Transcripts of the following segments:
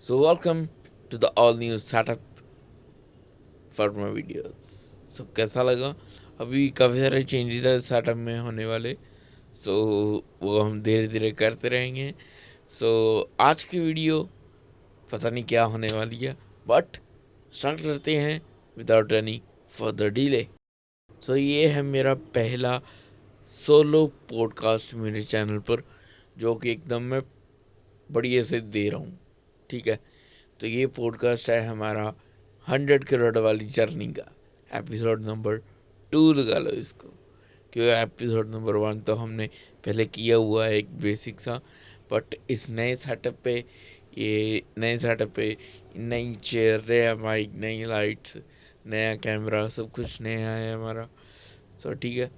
So welcome to the all new setup for my videos. So कैसा लगा? अभी काफ़ी सारे चेंजेस है सेटअप में होने वाले. सो वो हम धीरे धीरे करते रहेंगे. सो आज की वीडियो पता नहीं क्या होने वाली है, बट स्टार्ट करते हैं विदाउट एनी फर्दर डिले. सो ये है मेरा पहला सोलो पॉडकास्ट मेरे चैनल पर, जो कि एकदम मैं बढ़िया से दे रहा हूँ. ठीक है, तो ये पॉडकास्ट है हमारा 100 करोड़ वाली जर्नी का एपिसोड नंबर 2 लगा लो इसको, क्योंकि एपिसोड नंबर 1 तो हमने पहले किया हुआ है एक बेसिक सा. बट इस नए सेटअप पे नई चेयर, नया माइक, नई लाइट्स, नया कैमरा, सब कुछ नया है हमारा. सो ठीक है,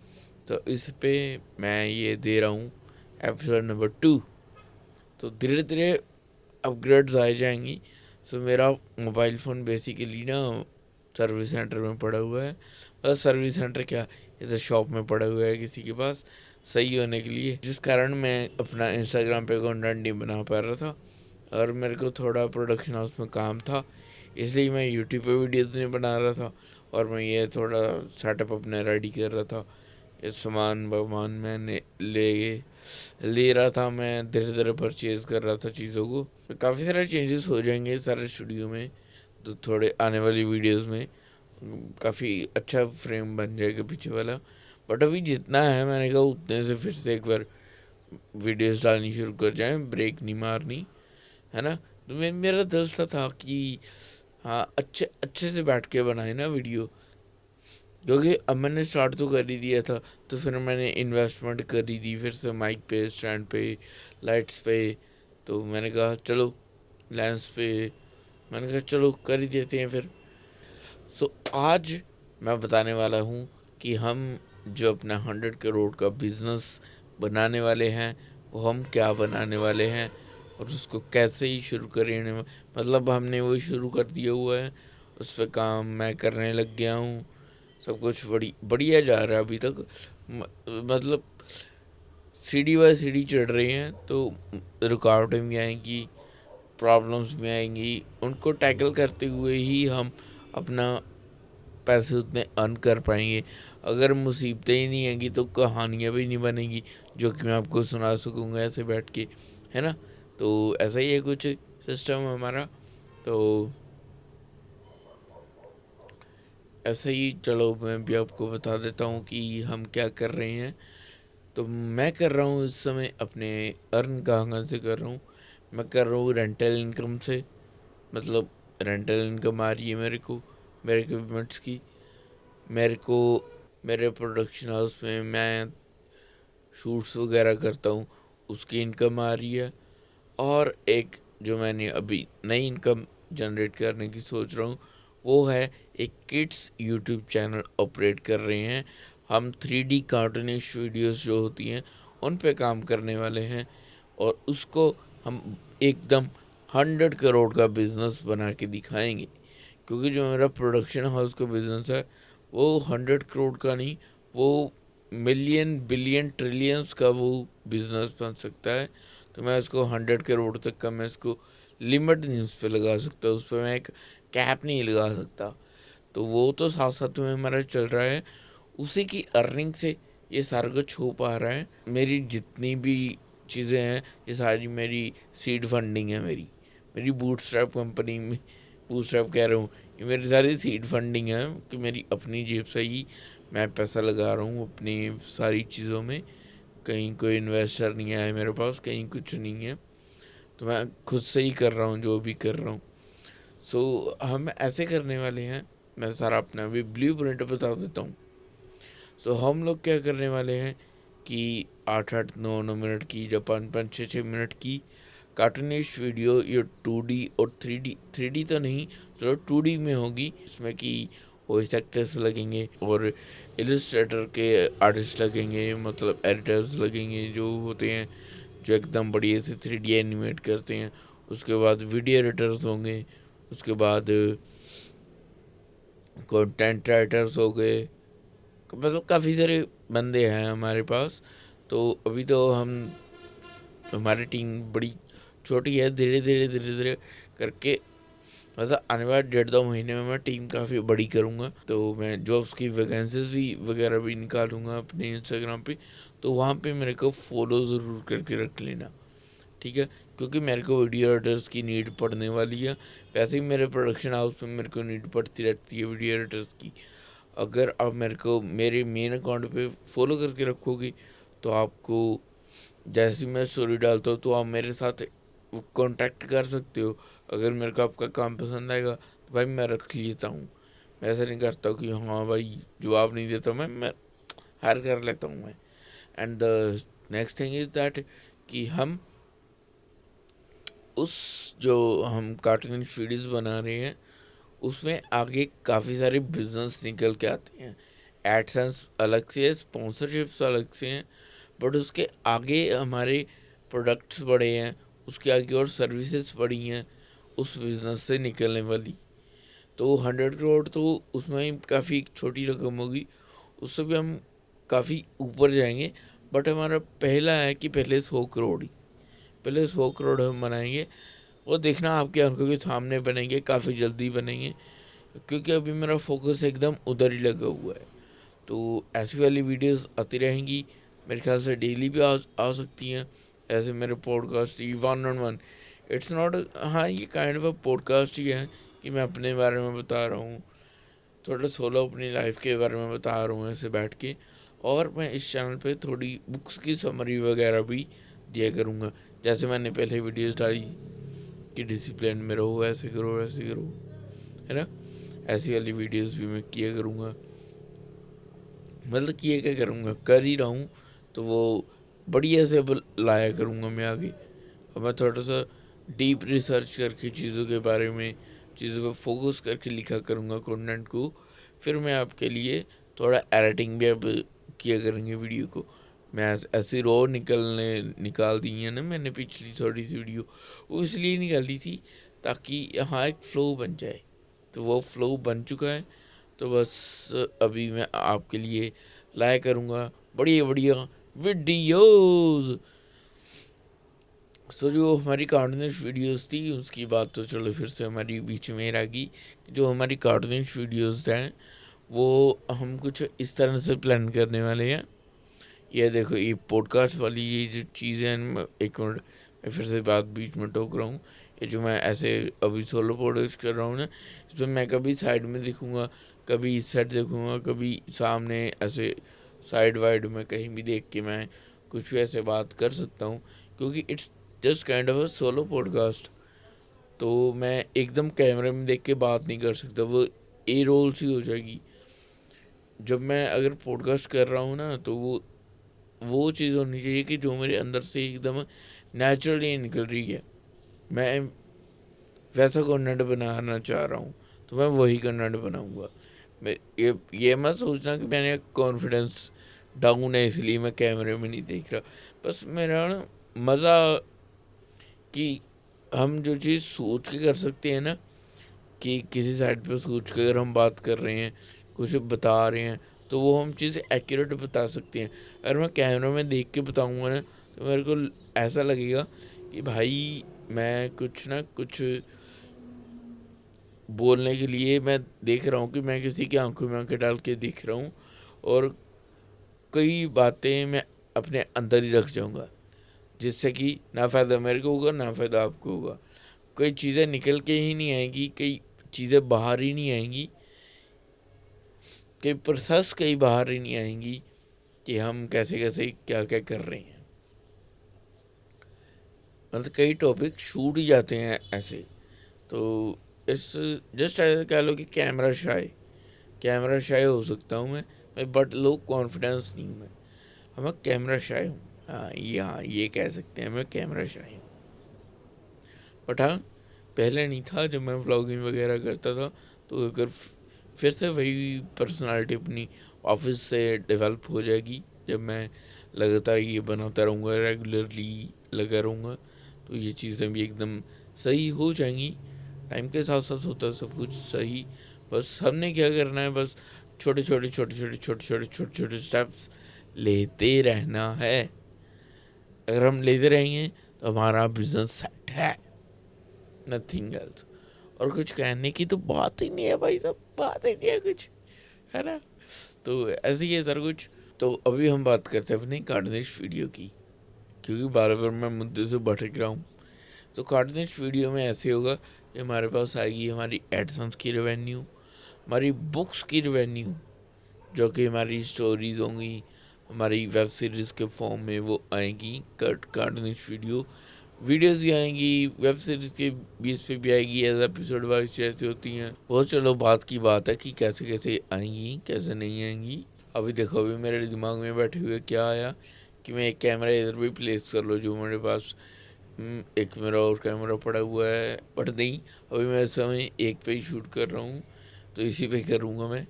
तो इस पे मैं ये दे रहा हूँ एपिसोड नंबर 2. तो धीरे धीरे अपग्रेड्स आ जाएंगी. सो मेरा मोबाइल फ़ोन बेसिकली ना सर्विस सेंटर में पड़ा हुआ है. मतलब सर्विस सेंटर क्या, इधर शॉप में पड़ा हुआ है किसी के पास सही होने के लिए, जिस कारण मैं अपना इंस्टाग्राम पे कंटेंट नहीं बना पा रहा था. और मेरे को थोड़ा प्रोडक्शन हाउस में काम था, इसलिए मैं यूट्यूब पे वीडियोज़ नहीं बना रहा था. और मैं ये थोड़ा सेटअप अपने रेडी कर रहा था. ये सामान वामान मैंने ले रहा था, मैं धीरे धीरे परचेज़ कर रहा था चीज़ों को. काफ़ी सारे चेंजेस हो जाएंगे सारे स्टूडियो में. तो थोड़े आने वाली वीडियोस में काफ़ी अच्छा फ्रेम बन जाएगा पीछे वाला. बट अभी जितना है मैंने कहा उतने से फिर से एक बार वीडियोस डालनी शुरू कर जाएं, ब्रेक नहीं मारनी है ना. तो मेरा दिल सा था कि हाँ, अच्छे अच्छे से बैठ के बनाए ना वीडियो, क्योंकि अब मैंने स्टार्ट तो कर ही दिया था. तो फिर मैंने इन्वेस्टमेंट कर ही दी फिर से माइक पे, स्टैंड पे, लाइट्स पे. तो मैंने कहा चलो लेंस पे, मैंने कहा चलो कर ही देते हैं फिर. सो आज मैं बताने वाला हूँ कि हम जो अपना 100 करोड़ का बिजनेस बनाने वाले हैं, वो हम क्या बनाने वाले हैं और उसको कैसे ही शुरू करें. मतलब हमने वो शुरू कर दिया हुआ है, उस पर काम मैं करने लग गया हूँ. सब कुछ बढ़िया जा रहा है अभी तक. मतलब सीढ़ी बाय सीढ़ी चढ़ रही हैं. तो रुकावटें भी आएंगी, प्रॉब्लम्स भी आएंगी, उनको टैकल करते हुए ही हम अपना पैसे उतने अर्न कर पाएंगे. अगर मुसीबतें ही नहीं आएंगी तो कहानियाँ भी नहीं बनेंगी जो कि मैं आपको सुना सकूँगा ऐसे बैठ के, है ना. तो ऐसा ही है कुछ सिस्टम हमारा. तो ऐसे ही चलो मैं भी आपको बता देता हूँ कि हम क्या कर रहे हैं. तो मैं कर रहा हूँ इस समय अपने अर्न कहाँ से कर रहा हूँ. मैं कर रहा हूँ रेंटल इनकम से. मतलब रेंटल इनकम आ रही है मेरे को, मेरे इक्विपमेंट्स की. मेरे को मेरे प्रोडक्शन हाउस में मैं शूट्स वगैरह करता हूँ, उसकी इनकम आ रही है. और एक जो मैंने अभी नई इनकम जनरेट करने की सोच रहा हूँ, वो है एक किड्स यूट्यूब चैनल ऑपरेट कर रहे हैं हम. 3D कार्टूनिश वीडियोस जो होती हैं उन पे काम करने वाले हैं, और उसको हम एकदम 100 करोड़ का बिज़नेस बना के दिखाएंगे. क्योंकि जो मेरा प्रोडक्शन हाउस का बिज़नेस है वो 100 करोड़ का नहीं, वो मिलियन बिलियन ट्रिलियंस का वो बिज़नेस बन सकता है. तो मैं उसको 100 करोड़ तक का मैं इसको लिमिट नहीं उस पर लगा सकता, उस पर मैं एक कैप नहीं लगा सकता. तो वो तो साथ साथ में हमारा चल रहा है, उसी की अर्निंग से ये सारा कुछ हो पा रहा है. मेरी जितनी भी चीज़ें हैं ये सारी मेरी सीड फंडिंग है. मेरी मेरी बूटस्ट्रैप कंपनी में, बूटस्ट्रैप कह रहा हूँ, ये मेरी सारी सीड फंडिंग है कि मेरी अपनी जेब से ही मैं पैसा लगा रहा हूँ अपनी सारी चीज़ों में. कहीं कोई इन्वेस्टर नहीं आया मेरे पास, कहीं कुछ नहीं है. तो मैं खुद से ही कर रहा हूँ जो भी कर रहा हूँ. सो हम ऐसे करने वाले हैं. मैं सारा अपना अभी ब्लू प्रिंट बता देता हूँ. सो हम लोग क्या करने वाले हैं कि 8-8 9 9 मिनट की, या 5 5 6 6 मिनट की कार्टूनिश वीडियो, ये 2D और 3D तो नहीं, चलो 2D में होगी. इसमें कि वॉइस एक्टर्स लगेंगे और इलस्ट्रेटर के आर्टिस्ट लगेंगे, मतलब एडिटर्स लगेंगे जो होते हैं, जो एकदम बढ़िया से 3D एनिमेट करते हैं. उसके बाद वीडियो एडिटर्स होंगे. उसके बाद कंटेंट राइटर्स हो गए. मतलब काफ़ी सारे बंदे हैं हमारे पास. तो अभी तो हम, हमारी टीम बड़ी छोटी है, धीरे धीरे करके मतलब आने वाले 1.5-2 महीने में मैं टीम काफ़ी बड़ी करूँगा। तो मैं जॉब्स की वैकेंसीज भी वगैरह भी निकालूंगा अपने इंस्टाग्राम पे, तो वहाँ पे मेरे को फॉलो ज़रूर करके रख लेना, ठीक है, क्योंकि मेरे को वीडियो एडिटर्स की नीड पड़ने वाली है। वैसे ही मेरे प्रोडक्शन हाउस में मेरे को नीड पड़ती रहती है वीडियो एडिटर्स की। अगर आप मेरे को मेरे मेन अकाउंट पे फॉलो करके रखोगे तो आपको जैसे मैं स्टोरी डालता हूँ तो आप मेरे साथ कांटेक्ट कर सकते हो। अगर मेरे को आपका काम पसंद आएगा तो भाई मैं रख लेता हूँ। मैं ऐसा नहीं करता कि हाँ भाई जवाब नहीं देता, मैं हायर कर लेता हूँ मैं। And the next thing is that कि हम उस जो हम कार्टून वीडियोस बना रहे हैं उसमें आगे काफ़ी सारे बिजनेस निकल के आते हैं। एडसेंस अलग से है, स्पॉन्सरशिप्स अलग से हैं, बट उसके आगे हमारे प्रोडक्ट्स बड़े हैं, उसके आगे और सर्विसेज बड़ी हैं उस बिज़नेस से निकलने वाली। तो 100 करोड़ तो उसमें ही काफ़ी छोटी रकम होगी, उससे भी हम काफ़ी ऊपर जाएंगे। बट हमारा पहला है कि पहले 100 करोड़ ही, पहले 100 करोड़ हम बनाएंगे। वो देखना आपकी आंखों के सामने बनेंगे, काफ़ी जल्दी बनेंगे, क्योंकि अभी मेरा फोकस एकदम उधर ही लगा हुआ है। तो ऐसी वाली वीडियोस आती रहेंगी, मेरे ख्याल से डेली भी आ सकती हैं। ऐसे मेरे पॉडकास्ट ये 1-on-1, इट्स नॉट, हाँ ये काइंड ऑफ अ पॉडकास्ट ही है कि मैं अपने बारे में बता रहा हूँ, थोड़ा सोलो अपनी लाइफ के बारे में बता रहा हूँ ऐसे बैठ के। और मैं इस चैनल पे थोड़ी बुक्स की समरी वगैरह भी दिया करूँगा, जैसे मैंने पहले वीडियोस डाली कि डिसिप्लिन में रहो, ऐसे करो ऐसे करो, है ना। ऐसी वाली वीडियोस भी मैं किया करूँगा, मतलब किए क्या करूँगा, कर ही रहा हूँ। तो वो बढ़िया से अब लाया करूँगा मैं आगे। अब मैं थोड़ा सा डीप रिसर्च करके चीज़ों के बारे में, चीज़ों को फोकस करके लिखा करूँगा कंटेंट को। फिर मैं आपके लिए थोड़ा एडिटिंग भी अब किया करेंगे वीडियो को। मैं ऐसी रो निकाल दी है ना मैंने पिछली थोड़ी सी वीडियो, वो इसलिए निकाली थी ताकि यहाँ एक फ़्लो बन जाए। तो वो फ़्लो बन चुका है, तो बस अभी मैं आपके लिए लाया करूँगा बढ़िया बढ़िया वीडियोज़। सो जो हमारी कार्टूनिश वीडियोस थी उसकी बात तो चलो फिर से हमारी बीच में रह गई। जो हमारी कार्टूनिश वीडियोस हैं वो हम कुछ इस तरह से प्लान करने वाले हैं। ये देखो ये पॉडकास्ट वाली ये जो चीज़ें हैं, एक मिनट मैं फिर से बात बीच में टोक रहा हूँ। ये जो मैं ऐसे अभी सोलो पॉडकास्ट कर रहा हूँ ना, इसमें मैं कभी साइड में देखूँगा, कभी इस साइड देखूँगा, कभी सामने ऐसे साइड वाइड में कहीं भी देख के मैं कुछ भी ऐसे बात कर सकता हूँ, क्योंकि it's just kind of a solo podcast. तो मैं एकदम कैमरे में देख के बात नहीं कर सकता, वो ए रोल सी हो जाएगी। जब मैं अगर पॉडकास्ट कर रहा हूँ ना तो वो चीज़ होनी चाहिए कि जो मेरे अंदर से एकदम नेचुरली निकल रही है। मैं वैसा कंटेंट बनाना चाह रहा हूँ तो मैं वही कंटेंट बनाऊँगा। मैं ये मत सोचना कि मैंने कॉन्फिडेंस डाउन है इसलिए मैं कैमरे में नहीं देख रहा। बस मेरा ना मज़ा कि हम जो चीज़ सोच के कर सकते हैं ना, कि किसी साइड पे सोच के अगर हम बात कर रहे हैं, कुछ बता रहे हैं, तो वो हम चीज़ें एक्यूरेट बता सकते हैं। अगर मैं कैमरा में देख के बताऊँगा ना तो मेरे को ऐसा लगेगा कि भाई मैं कुछ ना कुछ बोलने के लिए मैं देख रहा हूँ कि मैं किसी की आंखों में आंखें डाल के देख रहा हूँ, और कई बातें मैं अपने अंदर ही रख जाऊँगा, जिससे कि ना फ़ायदा मेरे को होगा ना फ़ायदा आपको होगा। कई चीज़ें निकल के ही नहीं आएंगी, कई चीज़ें बाहर ही नहीं आएंगी, कई प्रोसेस कई बाहर ही नहीं आएंगी कि हम कैसे कैसे क्या क्या कर रहे हैं। मतलब कई टॉपिक छूट ही जाते हैं ऐसे। तो इस जस्ट ऐसे कह लो कि कैमरा शाय हो सकता हूँ मैं बट लो कॉन्फिडेंस नहीं हूँ मैं। मैं कैमरा शाय हूँ, हाँ ये कह सकते हैं मैं कैमरा शाय हूँ। बट हाँ पहले नहीं था, जब मैं व्लॉगिंग वगैरह करता था तो अगर फिर से वही पर्सनालिटी अपनी ऑफिस से डेवलप हो जाएगी, जब मैं लगातार ये बनाता रहूँगा, रेगुलरली लगा रहूँगा, तो ये चीज़ें भी एकदम सही हो जाएंगी। टाइम के साथ साथ होता है सब कुछ सही, बस हमने क्या करना है, बस छोटे छोटे स्टेप्स लेते रहना है। अगर हम लेते रहेंगे तो हमारा बिजनेस सेट है, नथिंग एल्स। और कुछ कहने की तो बात ही नहीं है भाई साहब, बात ही नहीं है कुछ, है ना। तो ऐसे ही है सर कुछ। तो अभी हम बात करते हैं अपनी कार्टूनिश वीडियो की, क्योंकि बार बार मैं मुद्दे से भटक रहा हूँ। तो कार्टूनिश वीडियो में ऐसे होगा कि हमारे पास आएगी हमारी एडसन्स की रेवेन्यू, हमारी बुक्स की रेवेन्यू, जो कि हमारी स्टोरीज होंगी, हमारी वेब सीरीज़ के फॉर्म में वो आएंगी कार्टूनिश वीडियोस भी आएंगी, वेब सीरीज़ के बेस पे भी आएगी, एज एपिसोड वाइज जैसे होती हैं वो। चलो बात की बात है कि कैसे कैसे आएंगी कैसे नहीं आएंगी। अभी देखो, अभी मेरे दिमाग में बैठे हुए क्या आया कि मैं एक कैमरा इधर भी प्लेस कर लो, जो मेरे पास एक मेरा और कैमरा पड़ा हुआ है, बट नहीं, अभी मैं इस समय एक पे ही शूट कर रहा हूँ, तो इसी पे करूँगा मैं।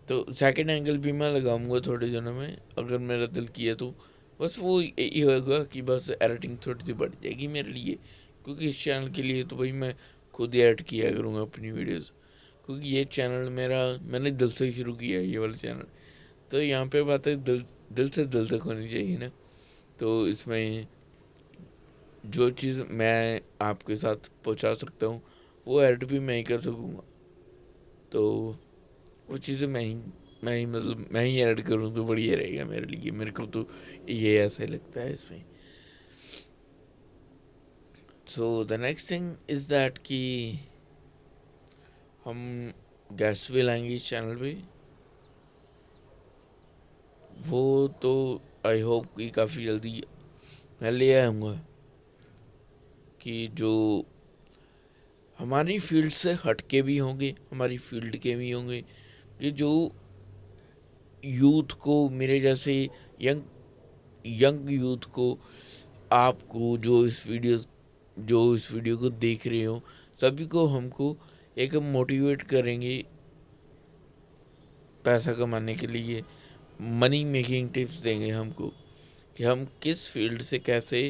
तो सेकंड एंगल भी मैं लगाऊंगा थोड़े दिनों में, अगर मेरा दिल किया तो। बस वो यही होगा कि बस एडिटिंग थोड़ी सी बढ़ जाएगी मेरे लिए, क्योंकि इस चैनल के लिए तो भाई मैं खुद ही एडिट किया करूँगा अपनी वीडियोस, क्योंकि ये चैनल मेरा, मैंने दिल से शुरू किया है ये वाला चैनल। तो यहाँ पे बातें दिल से दिल तक होनी चाहिए ना। तो इसमें जो चीज़ मैं आपके साथ पहुँचा सकता हूँ वो एडिट भी मैं ही कर सकूँगा। तो वो चीज़ें मैं ही ऐड करूँ तो बढ़िया रहेगा मेरे लिए, मेरे को तो ये ऐसा लगता है इसमें। So the next thing is that कि हम गेस्ट भी लाएंगे इस चैनल पे। वो तो आई होप कि काफ़ी जल्दी मैं ले आऊँगा, कि जो हमारी फील्ड से हट के भी होंगे, हमारी फील्ड के भी होंगे, कि जो यूथ को, मेरे जैसे यंग यंग यूथ को, आपको जो इस वीडियो को देख रहे हो, सभी को हमको एक मोटिवेट करेंगे पैसा कमाने के लिए। मनी मेकिंग टिप्स देंगे हमको कि हम किस फील्ड से कैसे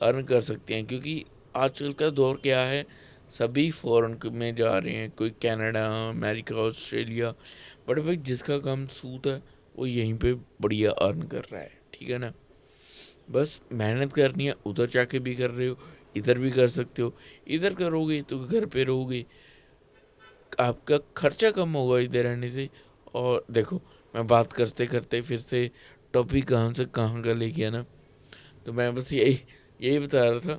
अर्न कर सकते हैं, क्योंकि आजकल का दौर क्या है, सभी फॉरेन में जा रहे हैं, कोई कनाडा, अमेरिका, ऑस्ट्रेलिया, बट भाई जिसका काम सूट है वो यहीं पे बढ़िया अर्न कर रहा है, ठीक है ना। बस मेहनत करनी है, उधर जाके भी कर रहे हो, इधर भी कर सकते हो। इधर करोगे तो घर पे रहोगे, आपका खर्चा कम होगा इधर रहने से। और देखो, मैं बात करते करते फिर से टॉपिक कहाँ से कहाँ का ले गया ना। तो मैं बस यही यही बता रहा था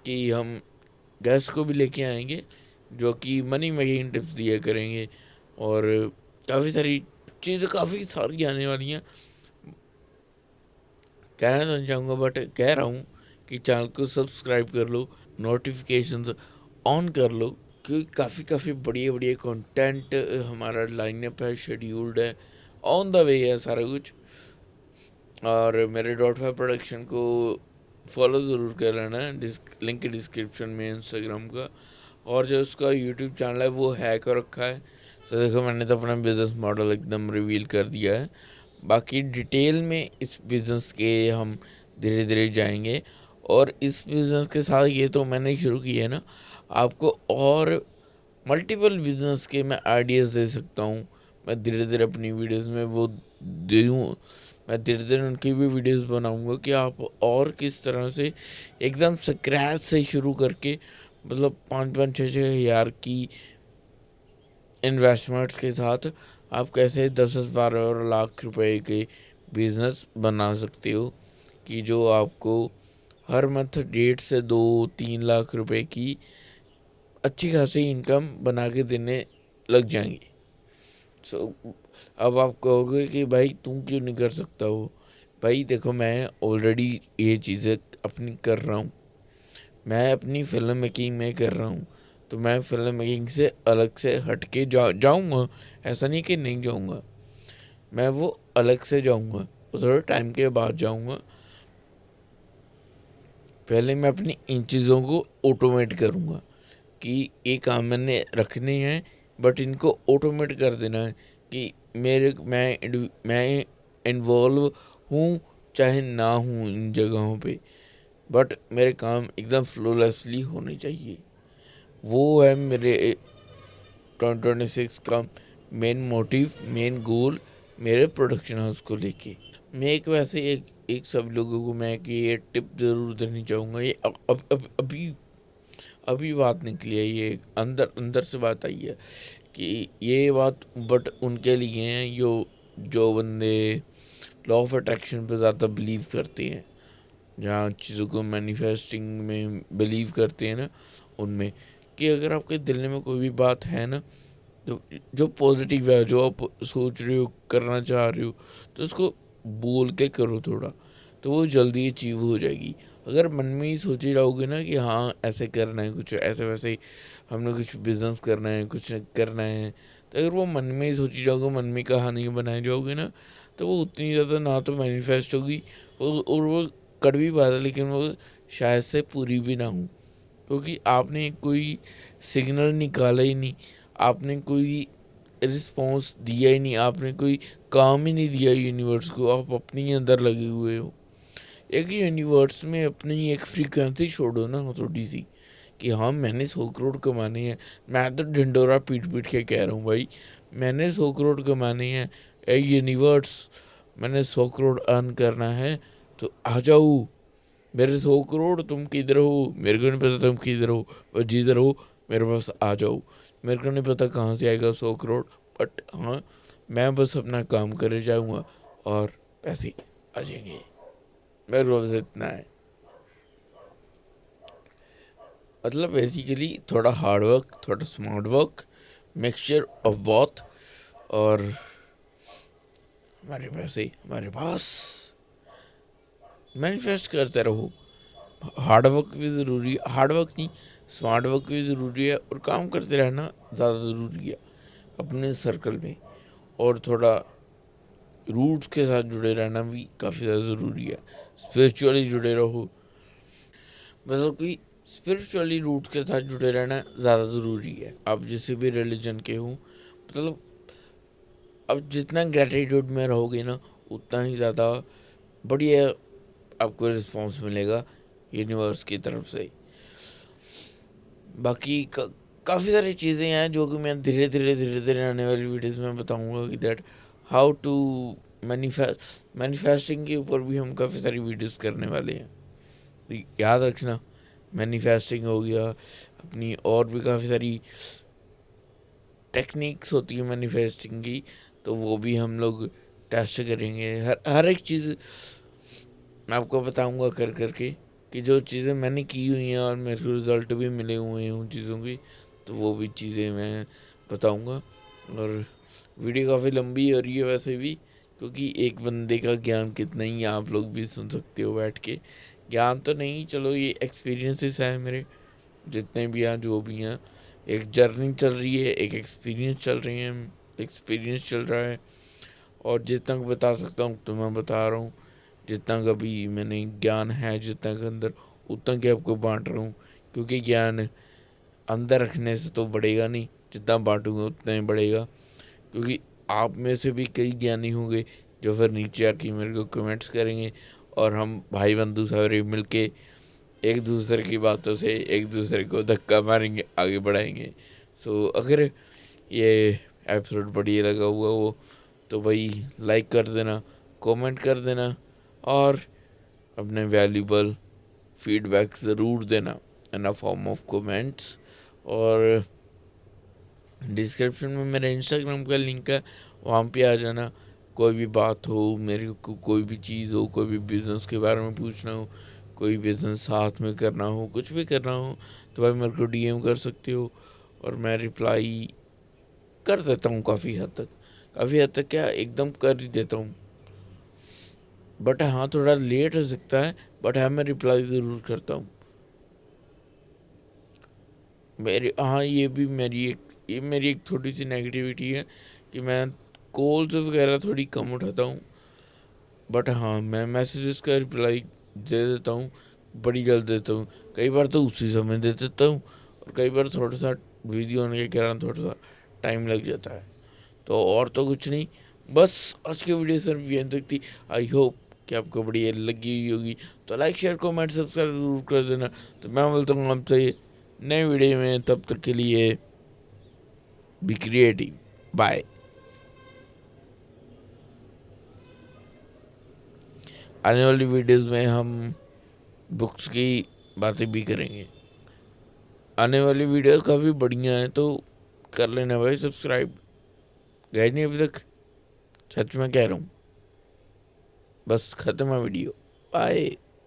कि हम गेस्ट को भी लेके आएंगे, जो कि मनी मेकिंग टिप्स दिया करेंगे, और काफ़ी सारी चीज़ें काफ़ी सारी आने वाली हैं। कहना तो नहीं चाहूँगा, बट कह रहा हूँ कि चैनल को सब्सक्राइब कर लो, नोटिफिकेशंस ऑन कर लो, क्योंकि काफ़ी काफ़ी बढ़िया बढ़िया कंटेंट हमारा लाइनअप है, शेड्यूल्ड है, ऑन द वे है सारा कुछ। और मेरे डॉट फाइव प्रोडक्शन को फॉलो ज़रूर कर लेना, लिंक डिस्क्रिप्शन में इंस्टाग्राम का। और जो उसका यूट्यूब चैनल है वो हैक कर रखा है। तो देखो, मैंने तो अपना बिज़नेस मॉडल एकदम रिवील कर दिया है, बाकी डिटेल में इस बिज़नेस के हम धीरे धीरे जाएंगे। और इस बिज़नेस के साथ ये तो मैंने शुरू किया है ना, आपको और मल्टीपल बिजनेस के मैं आइडियाज़ दे सकता हूँ। मैं धीरे धीरे अपनी वीडियोस में वो दूँ, मैं धीरे धीरे उनकी भी वीडियोस बनाऊँगा कि आप और किस तरह से एकदम स्क्रैच से शुरू करके, मतलब 5-5, 6-6 हज़ार की इन्वेस्टमेंट्स के साथ आप कैसे 10-12 लाख रुपए के बिज़नेस बना सकते हो, कि जो आपको हर मंथ 1.5 से 2-3 लाख रुपए की अच्छी खासी इनकम बना के देने लग जाएंगी। सो अब आप कहोगे कि भाई तुम क्यों नहीं कर सकता हो। भाई देखो, मैं ऑलरेडी ये चीज़ें अपनी कर रहा हूँ, मैं अपनी फिल्म मेकिंग में कर रहा हूँ। तो मैं फिल्म मेकिंग से अलग से हट के जाऊँगा, ऐसा नहीं कि नहीं जाऊँगा, मैं वो अलग से जाऊँगा, थोड़े टाइम के बाद जाऊँगा। पहले मैं अपनी इन चीज़ों को ऑटोमेट करूँगा, कि ये काम मैंने रखने हैं, बट इनको ऑटोमेट कर देना है, कि मैं इन्वॉल्व हूँ चाहे ना हूँ इन जगहों पे, बट मेरे काम एकदम फ्लोलेसली होने चाहिए। वो है मेरे 2026 का मेन मोटिव, मेन गोल, मेरे प्रोडक्शन हाउस को लेके। मैं एक वैसे एक एक सब लोगों को मैं कि ये टिप ज़रूर देनी चाहूँगा, ये अभी अभी बात निकली है, ये अंदर अंदर से बात आई है कि ये बात बट उनके लिए हैं जो बंदे लॉ ऑफ अट्रैक्शन पे ज़्यादा बिलीव करते हैं, जहाँ चीज़ों को मैनिफेस्टिंग में बिलीव करते हैं ना, उनमें कि अगर आपके दिल में कोई भी बात है ना, तो जो पॉजिटिव है, जो आप सोच रहे हो, करना चाह रहे हो, तो उसको बोल के करो थोड़ा, तो वो जल्दी अचीव हो जाएगी। अगर मन में ही सोचे जाओगे ना कि हाँ ऐसे करना है, कुछ ऐसे वैसे हमने कुछ बिजनेस करना है, कुछ करना है, तो अगर वो मन में ही सोची जाओगे, मन में कहानी बनाए जाओगे ना, तो वो उतनी ज़्यादा ना तो मैनिफेस्ट होगी, और वो कड़वी बात है, लेकिन वो शायद से पूरी भी ना हो, क्योंकि आपने कोई सिग्नल निकाला ही नहीं, आपने कोई रिस्पॉन्स दिया ही नहीं, आपने कोई काम ही नहीं दिया यूनिवर्स को, आप अपने ही अंदर लगे हुए हो। एक यूनिवर्स में अपनी एक फ्रीक्वेंसी छोड़ो ना थोड़ी सी, कि हाँ मैंने 100 करोड़ कमाने हैं। मैं तो ढिंडोरा पीट पीट के कह रहा हूँ भाई, मैंने 100 करोड़ कमाने हैं, ए यूनिवर्स मैंने 100 करोड़ अर्न करना है, तो आ जाओ मेरे 100 करोड़। तुम किधर हो मेरे को नहीं पता, तुम किधर हो, पर जिधर हो मेरे पास आ जाओ। मेरे को नहीं पता कहाँ से आएगा 100 करोड़, बट हाँ मैं बस अपना काम करे जाऊँगा और पैसे आ जाएंगे। मेरे पास इतना है। मतलब बेसिकली थोड़ा हार्ड वर्क, थोड़ा smart work, mixture of both, और हमारे पैसे हमारे पास, मैनिफेस्ट करते रहो। हार्ड वर्क भी ज़रूरी है, हार्ड वर्क नहीं स्मार्ट वर्क भी ज़रूरी है, और काम करते रहना ज़्यादा ज़रूरी है अपने सर्कल में, और थोड़ा रूट्स के साथ जुड़े रहना भी काफ़ी ज़्यादा ज़रूरी है। स्पिरिचुअली जुड़े रहो, मतलब कि स्पिरिचुअली रूट्स के साथ जुड़े रहना ज़्यादा ज़रूरी है। आप जिस भी रिलीजन के हो, मतलब अब जितना ग्रेटिट्यूड में रहोगे ना, उतना ही ज़्यादा बढ़िया आपको रिस्पॉन्स मिलेगा यूनिवर्स की तरफ से। बाकी काफ़ी सारी चीज़ें हैं जो कि मैं धीरे धीरे आने वाली वीडियोस में बताऊंगा, कि दैट हाउ टू मैनिफेस्टिंग के ऊपर भी हम काफ़ी सारी वीडियोस करने वाले हैं। तो याद रखना, मैनिफेस्टिंग हो गया, अपनी और भी काफ़ी सारी टेक्निक्स होती है मैनिफेस्टिंग की, तो वो भी हम लोग टेस्ट करेंगे। हर एक चीज़ मैं आपको बताऊंगा कर करके, कि जो चीज़ें मैंने की हुई हैं और मेरे को रिज़ल्ट भी मिले हुए हैं उन चीज़ों की, तो वो भी चीज़ें मैं बताऊंगा। और वीडियो काफ़ी लंबी हो रही है वैसे भी, क्योंकि एक बंदे का ज्ञान कितना ही आप लोग भी सुन सकते हो बैठ के। ज्ञान तो नहीं, चलो ये एक्सपीरियंसेस है मेरे, जितने भी हैं जो भी हैं, एक जर्नी चल रही है, एक एक्सपीरियंस चल रही है, एक्सपीरियंस चल रहा है, और जितना बता सकता हूँ तो मैं बता रहा हूँ। जितना का भी मैंने ज्ञान है, जितना के अंदर, उतना के आपको बांट रहा हूँ, क्योंकि ज्ञान अंदर रखने से तो बढ़ेगा नहीं, जितना बांटूंगा उतना ही बढ़ेगा। क्योंकि आप में से भी कई ज्ञानी होंगे जो फिर नीचे आके मेरे को कमेंट्स करेंगे, और हम भाई बंधु सारे मिल के एक दूसरे की बातों से एक दूसरे को धक्का मारेंगे, आगे बढ़ाएंगे। सो अगर ये एपिसोड बढ़िया लगा हुआ हो तो भाई लाइक कर देना, कमेंट कर देना, और अपने वैल्यूबल फीडबैक ज़रूर देना इन अ फॉर्म ऑफ कमेंट्स। और डिस्क्रिप्शन में मेरा इंस्टाग्राम का लिंक है, वहाँ पे आ जाना। कोई भी बात हो, मेरे को कोई भी चीज़ हो, कोई भी बिज़नेस के बारे में पूछना हो, कोई बिज़नेस साथ में करना हो, कुछ भी करना हो, तो भाई मेरे को डीएम कर सकते हो, और मैं रिप्लाई कर देता हूँ काफ़ी हद तक। काफ़ी हद तक क्या, एकदम कर ही देता हूँ, बट हाँ थोड़ा लेट हो सकता है, बट हाँ मैं रिप्लाई ज़रूर करता हूँ। मेरी हाँ ये मेरी एक थोड़ी सी नेगेटिविटी है कि मैं कॉल्स वगैरह थोड़ी कम उठाता हूँ, बट हाँ मैं मैसेजेस का रिप्लाई दे देता हूँ, बड़ी जल्द देता हूँ। कई बार तो उसी समय दे देता हूँ, और कई बार थोड़ा सा बिजी होने के कारण थोड़ा सा टाइम लग जाता है। तो और तो कुछ नहीं, बस आज की वीडियो सिर्फ ये तक थी। आई होप कि आपको बढ़िया लगी हुई होगी, तो लाइक शेयर कमेंट सब्सक्राइब जरूर कर देना। तो मैं बोलता हूँ आपसे नए वीडियो में, तब तक के लिए बी क्रिएटिव, बाय। आने वाली वीडियोस में हम बुक्स की बातें भी करेंगे। आने वाली वीडियोस काफ़ी बढ़िया हैं, तो कर लेना भाई सब्सक्राइब। गए नहीं अभी तक, सच में कह रहा हूँ। बस ख़त्म है वीडियो, बाय।